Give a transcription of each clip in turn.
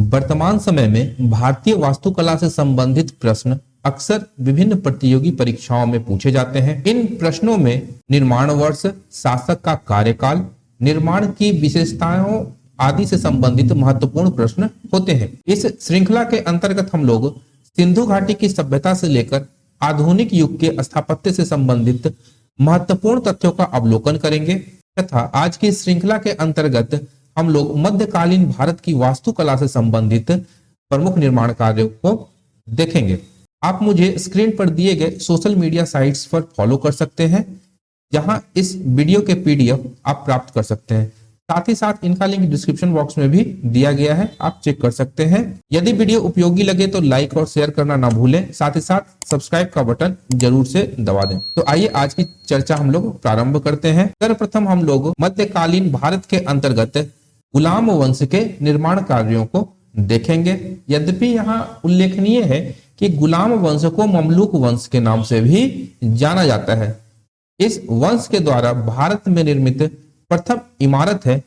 वर्तमान समय में भारतीय वास्तुकला से संबंधित प्रश्न अक्सर विभिन्न प्रतियोगी परीक्षाओं में पूछे जाते हैं। इन प्रश्नों में निर्माण वर्ष, शासक का कार्यकाल, निर्माण की विशेषताओं आदि से संबंधित महत्वपूर्ण प्रश्न होते हैं। इस श्रृंखला के अंतर्गत हम लोग सिंधु घाटी की सभ्यता से लेकर आधुनिक युग के स्थापत्य से संबंधित महत्वपूर्ण तथ्यों का अवलोकन करेंगे तथा आज की श्रृंखला के अंतर्गत हम लोग मध्यकालीन भारत की वास्तुकला से संबंधित प्रमुख निर्माण कार्यों को देखेंगे। आप मुझे स्क्रीन पर दिए गए सोशल मीडिया साइट्स पर फॉलो कर सकते हैं, जहां इस वीडियो के पीडीएफ आप प्राप्त कर सकते हैं। साथ ही साथ इनका लिंक डिस्क्रिप्शन बॉक्स में भी दिया गया है, आप चेक कर सकते हैं। यदि वीडियो उपयोगी लगे तो लाइक और शेयर करना ना भूलें, साथ ही साथ सब्सक्राइब का बटन जरूर से दबा दें। तो आइए आज की चर्चा हम लोग प्रारंभ करते हैं। सर्वप्रथम हम लोग मध्यकालीन भारत के अंतर्गत गुलाम वंश के निर्माण कार्यों को देखेंगे। यद्यपि यहाँ उल्लेखनीय है कि गुलाम वंश को ममलूक वंश के नाम से भी जाना जाता है। इस वंश के द्वारा भारत में निर्मित प्रथम इमारत है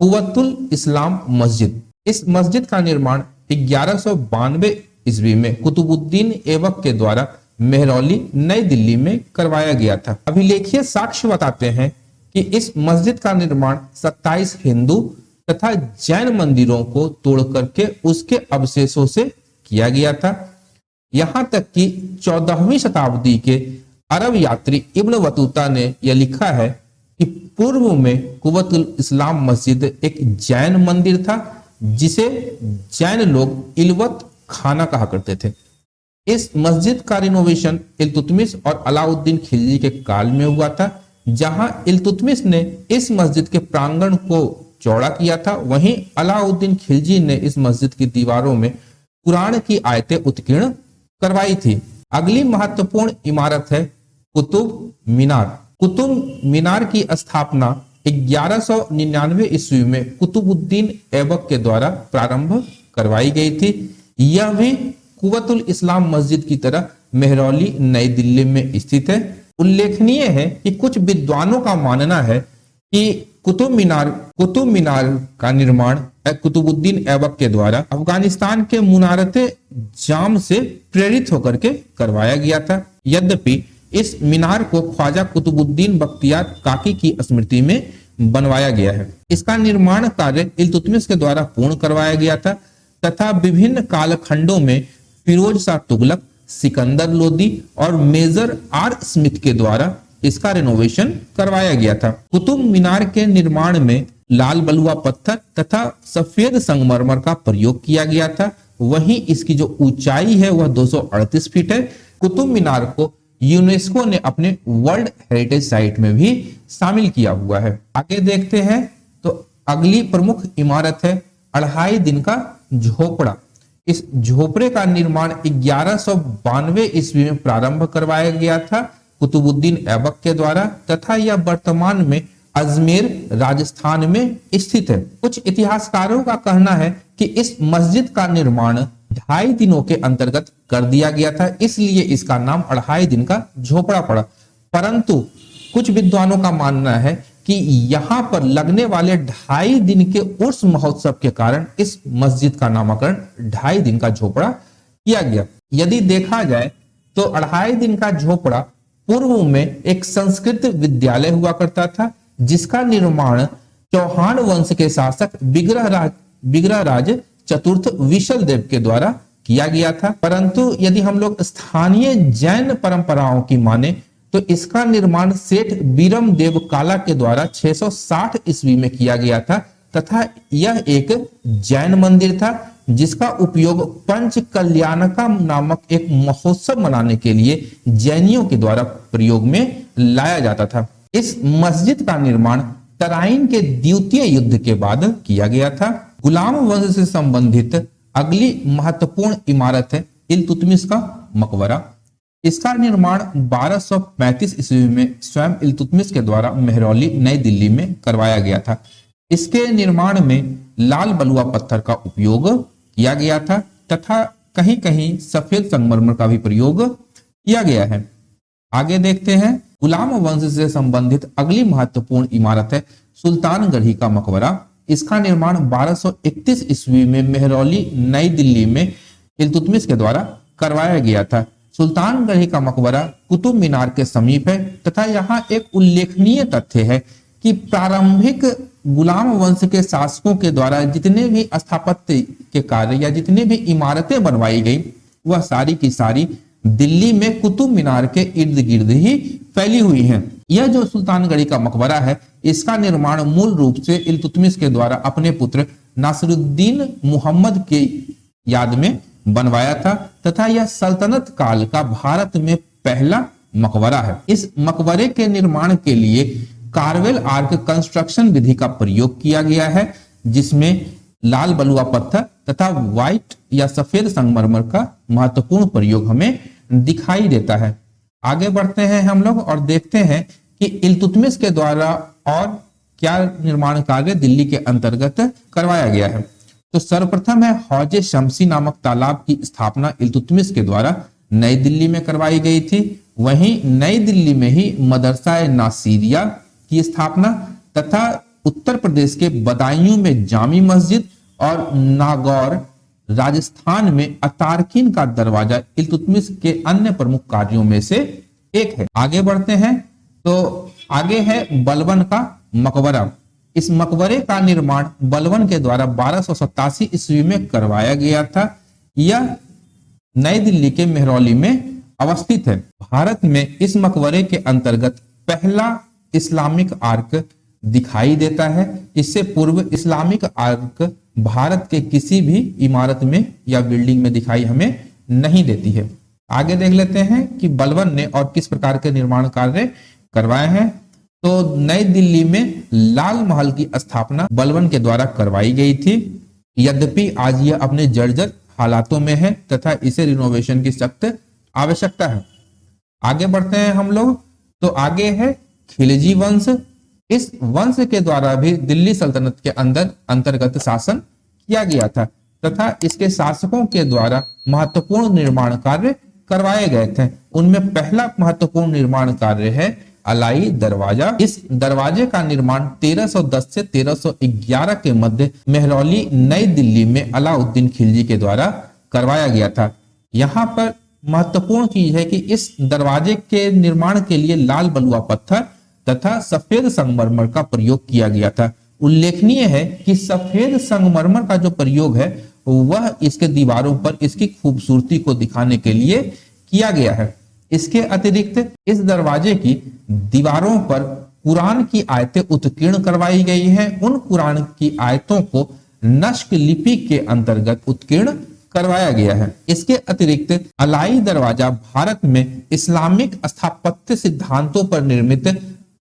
कुव्वतुल इस्लाम मस्जिद। इस मस्जिद का निर्माण 1192 ईस्वी में कुतुबुद्दीन ऐबक के द्वारा मेहरौली नई दिल्ली में करवाया गया था। अभिलेखीय साक्ष्य बताते हैं कि इस मस्जिद का निर्माण 27 हिंदू तथा जैन मंदिरों को तोड़ करके उसके अवशेषों से किया गया था। यहां तक कि 14वीं शताब्दी के अरब यात्री इब्न बतूता ने यह लिखा है कि पूर्व में कुव्वतुल इस्लाम मस्जिद एक जैन मंदिर था, जिसे जैन लोग इल्वत खाना कहा करते थे। इस मस्जिद का रिनोवेशन इल्तुतमिश और अलाउद्दीन खिलजी के काल में हुआ था। जहां इल्तुतमिश ने इस मस्जिद के प्रांगण को चौड़ा किया था, वहीं अलाउद्दीन खिलजी ने इस मस्जिद की दीवारों में कुरान की आयतें उत्कीर्ण करवाई थी। अगली महत्वपूर्ण इमारत है कुतुब मीनार। कुतुब मीनार की स्थापना 1199 ईस्वी में कुतुबुद्दीन ऐबक के द्वारा प्रारंभ करवाई गई थी। यह भी कुव्वतुल इस्लाम मस्जिद की तरह मेहरौली नई दिल्ली में स्थित है। उल्लेखनीय है कि कुछ विद्वानों का मानना है कि कुतुब मीनार का निर्माण कुतुबुद्दीन ऐबक के द्वारा अफगानिस्तान के मुनारते जाम से प्रेरित होकर के करवाया गया था। यद्यपि इस मीनार को ख्वाजा कुतुबुद्दीन बख्तियार काकी की स्मृति में बनवाया गया है। इसका निर्माण कार्य इल्तुतमिश के द्वारा पूर्ण करवाया गया था तथा विभिन्न कालखंडों में फिरोज शाह तुगलक, सिकंदर लोदी और मेजर आर स्मिथ के द्वारा इसका रिनोवेशन करवाया गया था। कुतुब मीनार के निर्माण में लाल बलुआ पत्थर तथा सफेद संगमरमर का प्रयोग किया गया था। वहीं इसकी जो ऊंचाई है वह 238 फीट है। कुतुब मीनार को यूनेस्को ने अपने वर्ल्ड हेरिटेज साइट में भी शामिल किया हुआ है। आगे देखते हैं तो अगली प्रमुख इमारत है 2.5 दिन का झोपड़ा। इस झोपड़े का निर्माण 1192 ईस्वी में प्रारंभ करवाया गया था कुतुबुद्दीन ऐबक के द्वारा तथा यह वर्तमान में अजमेर राजस्थान में स्थित है। कुछ इतिहासकारों का कहना है कि इस मस्जिद का निर्माण 2.5 दिनों के अंतर्गत कर दिया गया था, इसलिए इसका नाम 2.5 दिन का झोपड़ा पड़ा। परंतु कुछ विद्वानों का मानना है कि यहाँ पर लगने वाले 2.5 दिन के उर्स महोत्सव के कारण इस मस्जिद का नामकरण 2.5 दिन का झोपड़ा किया गया। यदि देखा जाए तो 2.5 दिन का झोपड़ा पूर्व में एक संस्कृत विद्यालय हुआ करता था, जिसका निर्माण चौहान वंश के शासक विग्रहराज चतुर्थ विशल देव के द्वारा किया गया था। परंतु यदि हम लोग स्थानीय जैन परंपराओं की माने तो इसका निर्माण सेठ बीरम देव काला के द्वारा 660 ईस्वी में किया गया था तथा यह एक जैन मंदिर था, जिसका उपयोग पंच कल्याणका नामक एक महोत्सव मनाने के लिए जैनियों के द्वारा प्रयोग में लाया जाता था। इस मस्जिद का निर्माण तराइन के द्वितीय युद्ध के बाद किया गया था। गुलाम वंश से संबंधित अगली महत्वपूर्ण इमारत है इल्तुतमिश का मकबरा। इसका निर्माण 1235 ईस्वी में स्वयं इल्तुतमिश के द्वारा मेहरौली नई दिल्ली में करवाया गया था। इसके निर्माण में लाल बलुआ पत्थर का उपयोग किया गया था तथा कहीं कहीं सफेद संगमरमर का भी प्रयोग किया गया है। आगे देखते हैं गुलाम वंश से संबंधित अगली महत्वपूर्ण इमारत है सुल्तानगढ़ी का मकबरा। इसका निर्माण 1231 ईस्वी में मेहरौली नई दिल्ली में इल्तुतमिश के द्वारा करवाया गया था। सुल्तानगढ़ी का मकबरा कुतुब मीनार के समीप है तथा यहाँ एक उल्लेखनीय तथ्य है कि प्रारंभिक गुलाम वंश के शासकों के द्वारा जितने भी स्थापत्य के कार्य या जितने भी इमारतें बनवाई गई वह सारी की सारी दिल्ली में कुतुब मीनार के इर्द गिर्द ही फैली हुई हैं। यह जो सुल्तानगढ़ी का मकबरा है इसका निर्माण मूल रूप से इल्तुतमिश के द्वारा अपने पुत्र नासिरुद्दीन मुहम्मद के याद में बनवाया था तथा यह सल्तनत काल का भारत में पहला मकबरा है। इस मकबरे के निर्माण के लिए कार्वेल आर्क कंस्ट्रक्शन विधि का प्रयोग किया गया है जिसमें लाल बलुआ पत्थर तथा व्हाइट या सफेद संगमरमर का महत्वपूर्ण प्रयोग हमें दिखाई देता है। आगे बढ़ते हैं हम लोग और देखते हैं कि इल्तुतमिश के द्वारा और क्या निर्माण कार्य दिल्ली के अंतर्गत करवाया गया है। तो सर्वप्रथम है हौजे शमसी नामक तालाब की स्थापना इल्तुतमिश के द्वारा नई दिल्ली में करवाई गई थी। वहीं नई दिल्ली में ही मदरसा नासिरिया की स्थापना तथा उत्तर प्रदेश के बदायूं में जामी मस्जिद और नागौर राजस्थान में अतारकीन का दरवाजा इल्तुतमिश के अन्य प्रमुख कार्यों में से एक है। आगे बढ़ते हैं तो आगे है बलबन का मकबरा। इस मकबरे का निर्माण बलबन के द्वारा 1287 ईस्वी में करवाया गया था। यह नई दिल्ली के मेहरौली में अवस्थित है। भारत में इस मकबरे के अंतर्गत पहला इस्लामिक आर्क दिखाई देता है। इससे पूर्व इस्लामिक आर्क भारत के किसी भी इमारत में या बिल्डिंग में दिखाई हमें नहीं देती है। आगे देख लेते हैं कि बलबन ने और किस प्रकार के निर्माण कार्य करवाए हैं। तो नई दिल्ली में लाल महल की स्थापना बलबन के द्वारा करवाई गई थी। यद्यपि आज यह अपने जर्जर हालातों में है तथा इसे रिनोवेशन की सख्त आवश्यकता है। आगे बढ़ते हैं हम लोग तो आगे है खिलजी वंश। इस वंश के द्वारा भी दिल्ली सल्तनत के अंतर्गत शासन किया गया था तथा इसके शासकों के द्वारा महत्वपूर्ण निर्माण कार्य करवाए गए थे। उनमें पहला महत्वपूर्ण निर्माण कार्य है अलाई दरवाजा। इस दरवाजे का निर्माण 1310 से 1311 के मध्य मेहरौली नई दिल्ली में अलाउद्दीन खिलजी के द्वारा करवाया गया था। यहाँ पर महत्वपूर्ण चीज है कि इस दरवाजे के निर्माण के लिए लाल बलुआ पत्थर तथा सफेद संगमरमर का प्रयोग किया गया था। उल्लेखनीय है कि सफेद संगमरमर का जो प्रयोग है वह इसके दीवारों पर इसकी खूबसूरती को दिखाने के लिए किया गया है। इसके अतिरिक्त इस दरवाजे की दीवारों पर कुरान की आयतें उत्कीर्ण करवाई गई हैं। उन कुरान की आयतों को नक्श लिपि के अंतर्गत उत्कीर्ण करवाया गया है। इसके अतिरिक्त अलाई दरवाजा भारत में इस्लामिक स्थापत्य सिद्धांतों पर निर्मित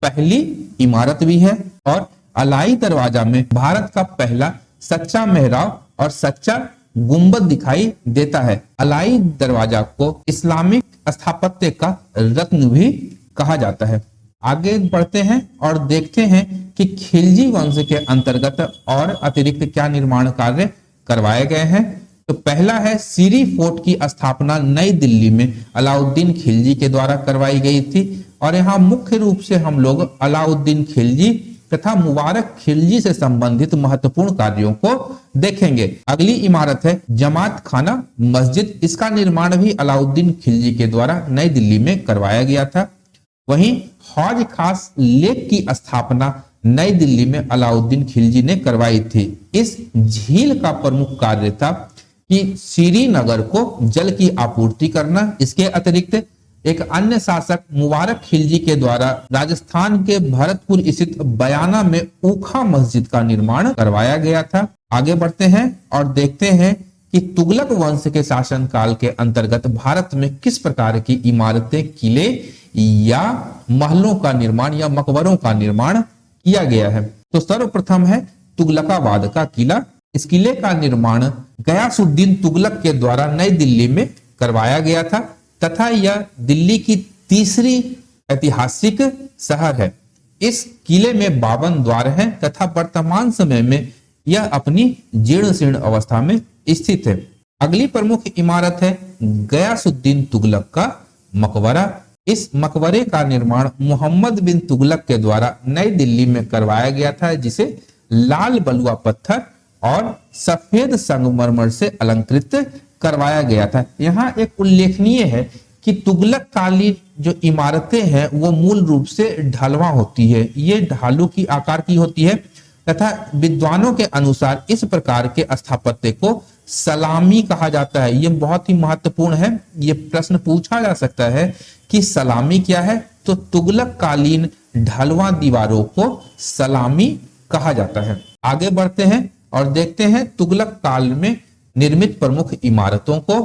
पहली इमारत भी है और अलाई दरवाजा में भारत का पहला सच्चा मेहराब और सच्चा गुंबद दिखाई देता है। अलाई दरवाजा को इस्लामिक स्थापत्य का रत्न भी कहा जाता है। आगे बढ़ते हैं और देखते हैं कि खिलजी वंश के अंतर्गत और अतिरिक्त क्या निर्माण कार्य करवाए गए हैं। तो पहला है सीरी फोर्ट की स्थापना नई दिल्ली में अलाउद्दीन खिलजी के द्वारा करवाई गई थी और यहाँ मुख्य रूप से हम लोग अलाउद्दीन खिलजी तथा मुबारक खिलजी से संबंधित महत्वपूर्ण कार्यों को देखेंगे। अगली इमारत है जमात खाना मस्जिद। इसका निर्माण भी अलाउद्दीन खिलजी के द्वारा नई दिल्ली में करवाया गया था। वहीं हौज खास लेक की स्थापना नई दिल्ली में अलाउद्दीन खिलजी ने करवाई थी। इस झील का प्रमुख कार्य था कि श्रीनगर को जल की आपूर्ति करना। इसके अतिरिक्त एक अन्य शासक मुबारक खिलजी के द्वारा राजस्थान के भरतपुर स्थित बयाना में ऊखा मस्जिद का निर्माण करवाया गया था। आगे बढ़ते हैं और देखते हैं कि तुगलक वंश के शासन काल के अंतर्गत भारत में किस प्रकार की इमारतें, किले या महलों का निर्माण या मकबरों का निर्माण किया गया है। तो सर्वप्रथम है तुगलकाबाद का किला। इस किले का निर्माण गयासुद्दीन तुगलक के द्वारा नई दिल्ली में करवाया गया था तथा यह दिल्ली की तीसरी ऐतिहासिक शहर है। इस किले में 52 द्वार हैं तथा वर्तमान समय में यह अपनी जीर्ण शीर्ण अवस्था में स्थित है। अगली प्रमुख इमारत है गयासुद्दीन तुगलक का मकबरा। इस मकबरे का निर्माण मोहम्मद बिन तुगलक के द्वारा नई दिल्ली में करवाया गया था जिसे लाल बलुआ पत्थर और सफेद संगमरमर से अलंकृत करवाया गया था। यहाँ एक उल्लेखनीय है कि तुगलक कालीन जो इमारतें हैं वो मूल रूप से ढलवा होती है, ये ढालू की आकार की होती है तथा विद्वानों के अनुसार इस प्रकार के स्थापत्य को सलामी कहा जाता है। ये बहुत ही महत्वपूर्ण है, ये प्रश्न पूछा जा सकता है कि सलामी क्या है, तो तुगलक कालीन ढलवा दीवारों को सलामी कहा जाता है। आगे बढ़ते हैं और देखते हैं तुगलक काल में निर्मित प्रमुख इमारतों को।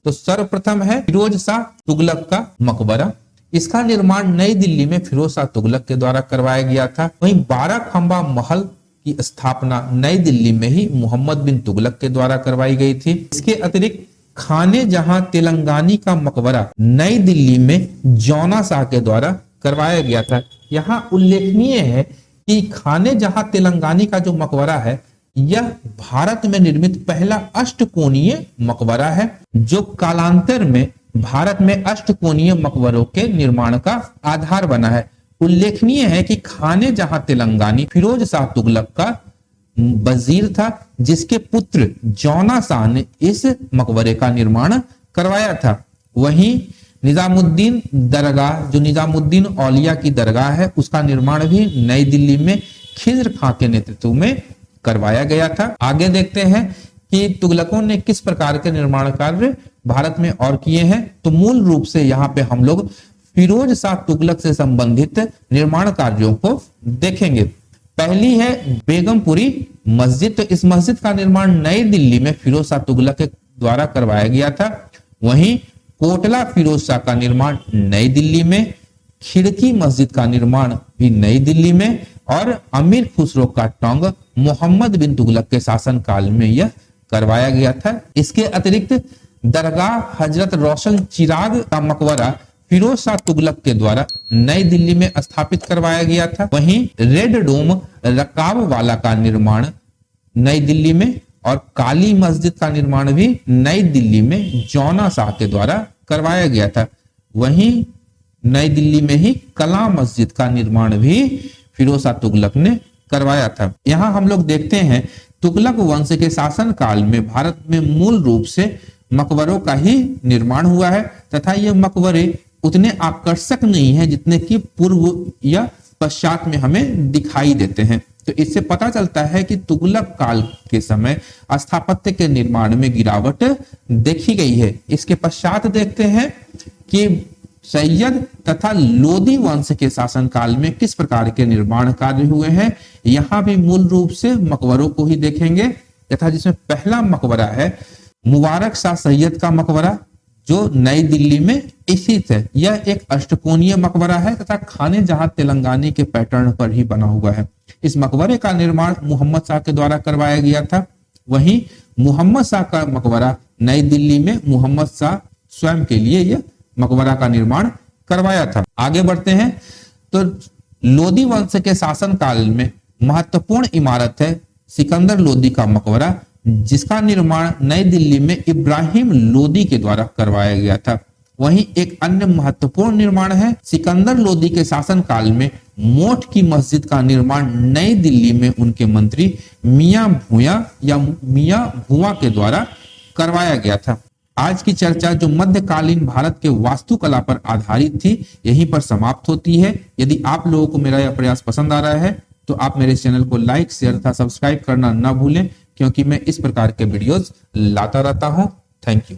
तो सर्वप्रथम है फिरोज शाह तुगलक का मकबरा। इसका निर्माण नई दिल्ली में फिरोज शाह तुगलक के द्वारा करवाया गया था। वहीं 12 खंबा महल की स्थापना नई दिल्ली में ही मोहम्मद बिन तुगलक के द्वारा करवाई गई थी। इसके अतिरिक्त खाने जहां तेलंगानी का मकबरा नई दिल्ली में जौना शाह के द्वारा करवाया गया था। यहाँ उल्लेखनीय है कि खाने जहां तेलंगानी का जो मकबरा है यह भारत में निर्मित पहला अष्टकोणीय मकबरा है, जो कालांतर में भारत में अष्टकोणीय मकबरों के निर्माण का आधार बना है। उल्लेखनीय है कि खाने जहां तेलंगानी फिरोज शाह तुगलक का वजीर था, जिसके पुत्र जौना शाह ने इस मकबरे का निर्माण करवाया था। वहीं निजामुद्दीन दरगाह, जो निजामुद्दीन औलिया की दरगाह है, उसका निर्माण भी नई दिल्ली में खिज्र खां के नेतृत्व में करवाया गया था। आगे देखते हैं कि तुगलकों ने किस प्रकार के निर्माण कार्य भारत में और किए हैं। तो मूल रूप से यहाँ पे हम लोग फिरोज शाह तुगलक से संबंधित निर्माण कार्यों को देखेंगे। पहली है बेगमपुरी मस्जिद। तो इस मस्जिद का निर्माण नई दिल्ली में फिरोज शाह तुगलक के द्वारा करवाया गया था। वहीं कोटला फिरोज शाह का निर्माण नई दिल्ली में, खिड़की मस्जिद का निर्माण भी नई दिल्ली में, और अमीर खुसरो का टोंग मोहम्मद बिन तुगलक के शासन काल में यह करवाया गया था। इसके अतिरिक्त दरगाह हजरत रोशन चिराग का मकबरा फिरोज शाह तुगलक के द्वारा नई दिल्ली में स्थापित करवाया गया था। वहीं रेड डोम रकाब वाला का निर्माण नई दिल्ली में, और काली मस्जिद का निर्माण भी नई दिल्ली में जौना शाह के द्वारा करवाया गया था। वहीं नई दिल्ली में ही कला मस्जिद का निर्माण भी फिरोज शाह तुगलक ने करवाया था। यहाँ हम लोग देखते हैं तुगलक वंश के शासन काल में भारत में मूल रूप से मकबरों का ही निर्माण हुआ है, तथा ये मकबरे उतने आकर्षक नहीं है जितने कि पूर्व या पश्चात में हमें दिखाई देते हैं। तो इससे पता चलता है कि तुगलक काल के समय स्थापत्य के निर्माण में गिरावट देखी गई है। इसके पश्चात देखते हैं कि सैयद तथा लोदी वंश के शासन काल में किस प्रकार के निर्माण कार्य हुए हैं। यहाँ भी मूल रूप से मकबरों को ही देखेंगे, तथा जिसमें पहला मकबरा है मुबारक शाह सैयद का मकबरा, जो नई दिल्ली में स्थित है। यह एक अष्टकोणीय मकबरा है तथा खाने जहां तेलंगानी के पैटर्न पर ही बना हुआ है। इस मकबरे का निर्माण मोहम्मद शाह के द्वारा करवाया गया था। वहीं मोहम्मद शाह का मकबरा नई दिल्ली में मोहम्मद शाह स्वयं के लिए यह मकबरा का निर्माण करवाया था। आगे बढ़ते हैं तो लोदी वंश के शासन काल में महत्वपूर्ण इमारत है सिकंदर लोदी का मकबरा, जिसका निर्माण नई दिल्ली में इब्राहिम लोदी के द्वारा करवाया गया था। वहीं एक अन्य महत्वपूर्ण निर्माण है सिकंदर लोदी के शासन काल में मोठ की मस्जिद का निर्माण नई दिल्ली में उनके मंत्री मियां भूया या मियां भुआ के द्वारा करवाया गया था। आज की चर्चा जो मध्यकालीन भारत के वास्तुकला पर आधारित थी, यहीं पर समाप्त होती है। यदि आप लोगों को मेरा यह प्रयास पसंद आ रहा है तो आप मेरे चैनल को लाइक, शेयर तथा सब्सक्राइब करना न भूलें, क्योंकि मैं इस प्रकार के वीडियोस लाता रहता हूं। Thank you.